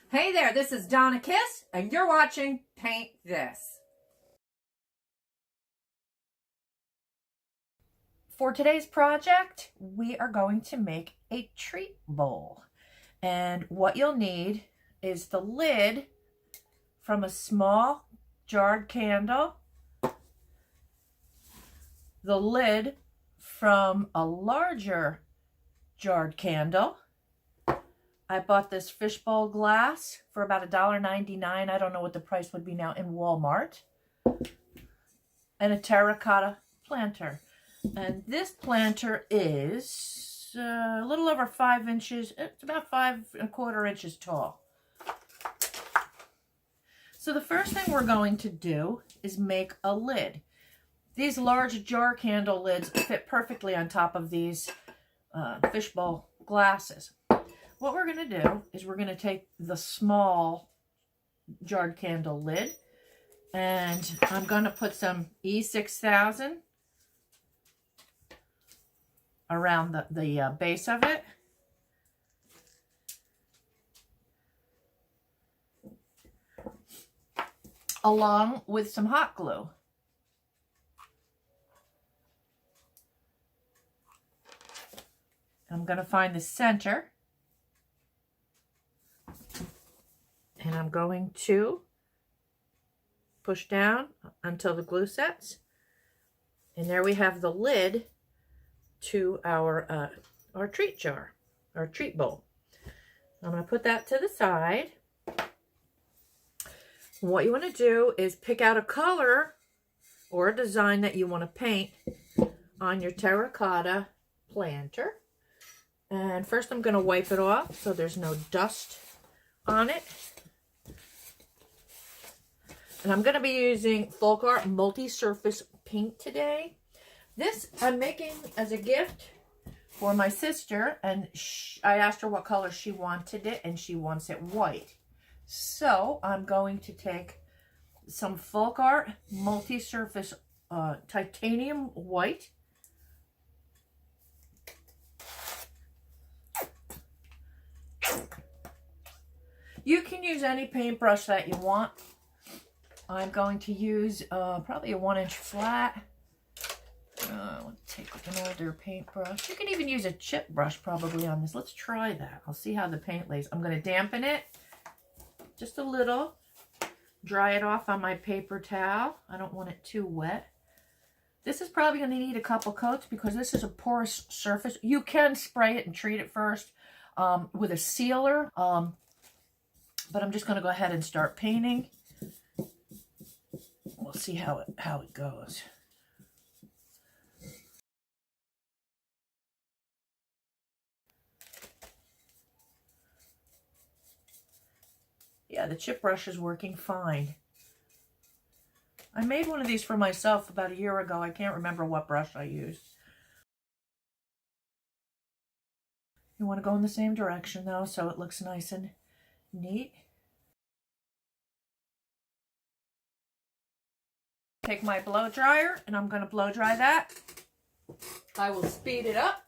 Hey there, this is Donna Kiss, and you're watching Paint This. For today's project, we are going to make a treat bowl. And what you'll need is the lid from a small jarred candle, the lid from a larger jarred candle. I bought this fishbowl glass for about $1.99. I don't know what the price would be now in Walmart. And a terracotta planter. And this planter is a little over 5 inches. It's about 5¼ inches tall. So the first thing we're going to do is make a lid. These large jar candle lids fit perfectly on top of these fishbowl glasses. What we're going to do is we're going to take the small jarred candle lid, and I'm going to put some E6000 around the base of it. Along with some hot glue. I'm going to find the center. And I'm going to push down until the glue sets. And there we have the lid to our treat jar, our treat bowl. I'm going to put that to the side. What you want to do is pick out a color or a design that you want to paint on your terracotta planter. And first I'm going to wipe it off so there's no dust on it. And I'm going to be using FolkArt Multi-surface paint today. This I'm making as a gift for my sister, and I asked her what color she wanted it, and she wants it white. So I'm going to take some FolkArt Multi-surface titanium white. You can use any paintbrush that you want. I'm going to use probably a 1-inch flat. I'll take an older paintbrush. You can even use a chip brush probably on this. Let's try that. I'll see how the paint lays. I'm going to dampen it just a little. Dry it off on my paper towel. I don't want it too wet. This is probably going to need a couple coats because this is a porous surface. You can spray it and treat it first with a sealer. But I'm just going to go ahead and start painting. We'll see how it goes. Yeah, the chip brush is working fine. I made one of these for myself about a year ago. I can't remember what brush I used. You want to go in the same direction though, so it looks nice and neat. Take my blow dryer and I'm going to blow dry that. I will speed it up.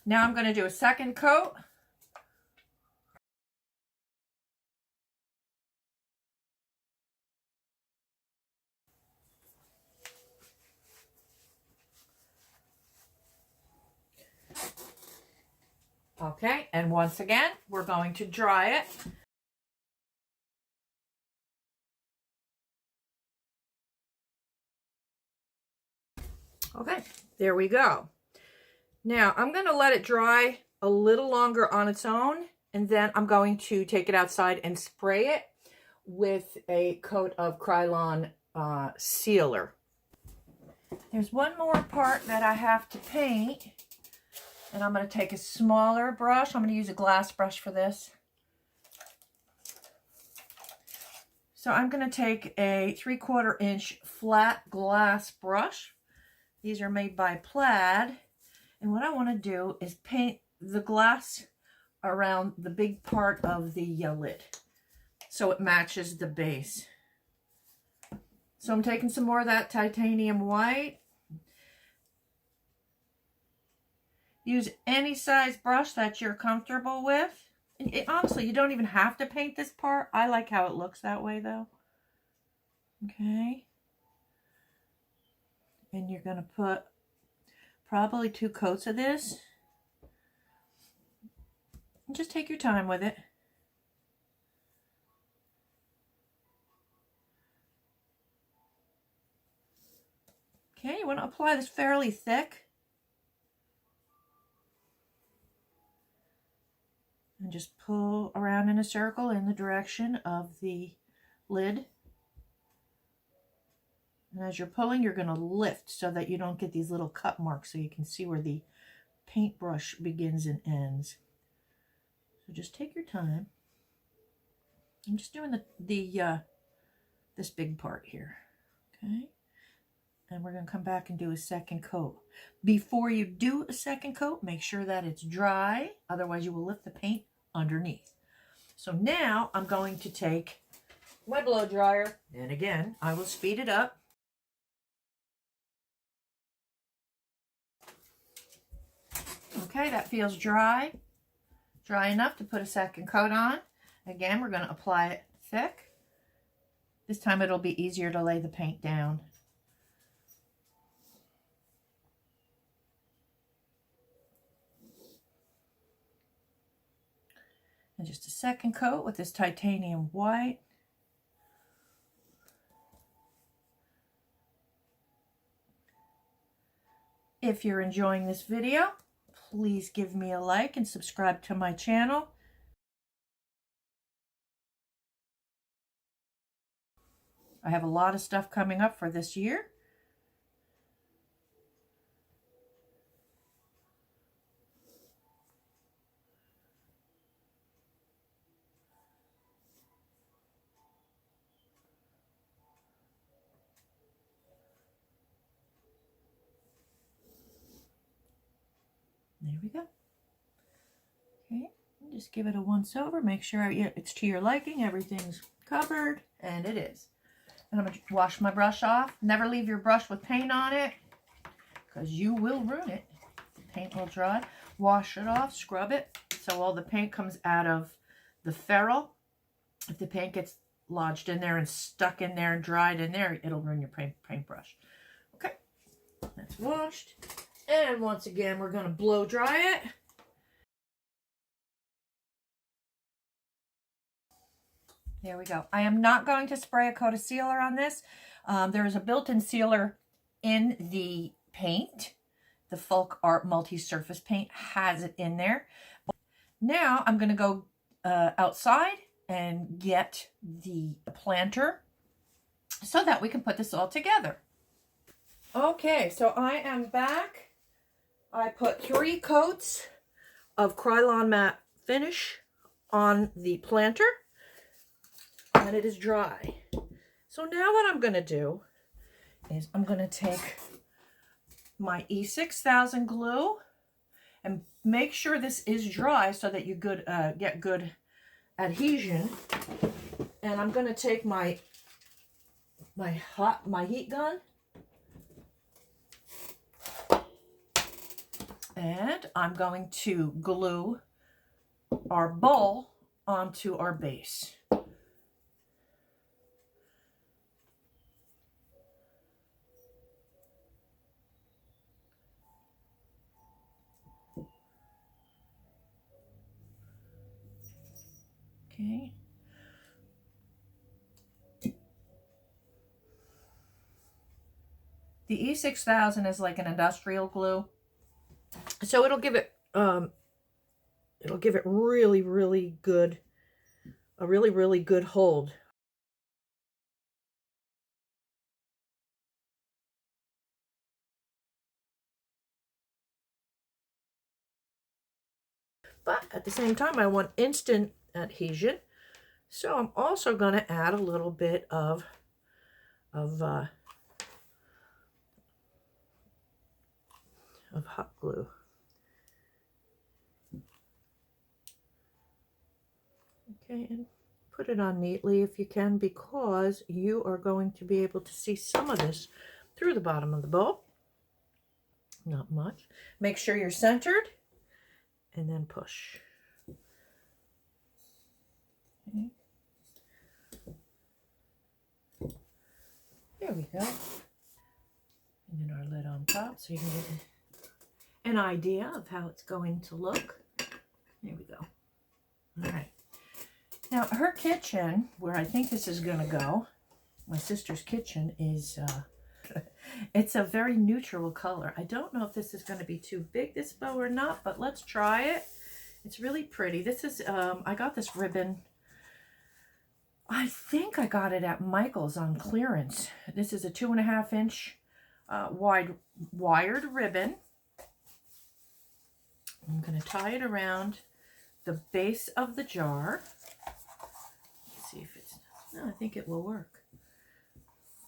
Now I'm going to do a second coat. Okay, and once again, we're going to dry it. Okay, there we go. Now, I'm going to let it dry a little longer on its own, and then I'm going to take it outside and spray it with a coat of Krylon sealer. There's one more part that I have to paint, and I'm going to take a smaller brush. I'm going to use a glass brush for this. So I'm going to take a 3/4 inch flat glass brush. These are made by Plaid. And what I want to do is paint the glass around the big part of the lid so it matches the base. So I'm taking some more of that titanium white, Use any size brush that you're comfortable with. Honestly, you don't even have to paint this part. I like how it looks that way though. Okay. And you're going to put probably 2 coats of this. And just take your time with it. Okay, you want to apply this fairly thick. And just pull around in a circle in the direction of the lid. And as you're pulling, you're going to lift so that you don't get these little cut marks, so you can see where the paintbrush begins and ends. So just take your time. I'm just doing this big part here. Okay. And we're going to come back and do a second coat. Before you do a second coat, make sure that it's dry. Otherwise, you will lift the paint underneath. So now I'm going to take my blow dryer. And again, I will speed it up. Okay, that feels dry. Dry enough to put a second coat on. Again, we're going to apply it thick. This time it'll be easier to lay the paint down. And just a second coat with this titanium white. If you're enjoying this video, please give me a like and subscribe to my channel. I have a lot of stuff coming up for this year. There we go. Okay, just give it a once over. Make sure it's to your liking. Everything's covered, and it is. And I'm going to wash my brush off. Never leave your brush with paint on it, because you will ruin it. The paint will dry. Wash it off, scrub it, so all the paint comes out of the ferrule. If the paint gets lodged in there and stuck in there and dried in there, it'll ruin your paintbrush. Okay, that's washed. And once again, we're going to blow dry it. There we go. I am not going to spray a coat of sealer on this. There is a built-in sealer in the paint. The FolkArt Multi-surface paint has it in there. Now I'm going to go outside and get the planter so that we can put this all together. Okay, so I am back. I put 3 coats of Krylon matte finish on the planter, and it is dry. So now what I'm going to do is I'm going to take my E6000 glue and make sure this is dry so that you get good adhesion. And I'm going to take my heat gun, and I'm going to glue our bowl onto our base. Okay. The E6000 is like an industrial glue, so it'll give it really good, a really good hold. But at the same time, I want instant adhesion, so I'm also going to add a little bit of hot glue. Okay, and put it on neatly if you can, because you are going to be able to see some of this through the bottom of the bowl. Not much. Make sure you're centered. and then push. Okay. There we go. And then our lid on top so you can get an idea of how it's going to look. There we go. All right. Now her kitchen, where I think this is going to go, my sister's kitchen is, it's a very neutral color. I don't know if this is going to be too big, this bow, or not, but let's try it. It's really pretty. This is, I got this ribbon. I think I got it at Michael's on clearance. This is a 2.5 inch wide wired ribbon. I'm going to tie it around the base of the jar. Let's see if it's, no, I think it will work.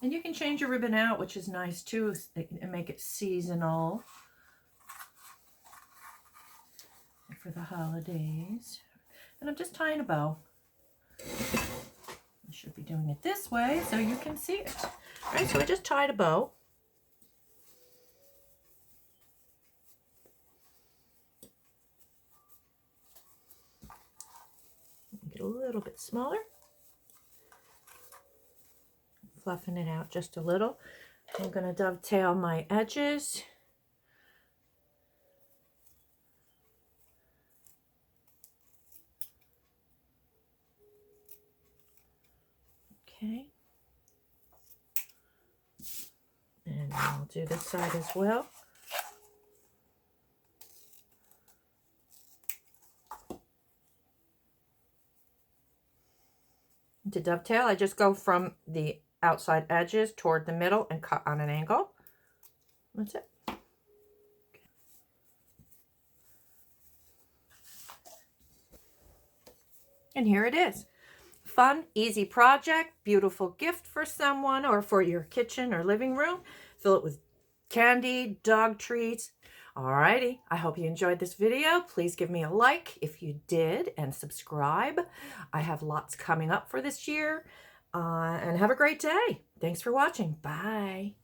And you can change your ribbon out, which is nice too, and make it seasonal for the holidays. And I'm just tying a bow. I should be doing it this way so you can see it. All right, so I just tied a bow. Get a little bit smaller. Fluffing it out just a little. I'm going to dovetail my edges. Okay. And I'll do this side as well. To dovetail, I just go from the outside edges toward the middle and cut on an angle. That's it. And here it is. Fun, easy project, beautiful gift for someone or for your kitchen or living room. Fill it with candy, dog treats. Alrighty, I hope you enjoyed this video. Please give me a like if you did and subscribe. I have lots coming up for this year. And have a great day. Thanks for watching. Bye.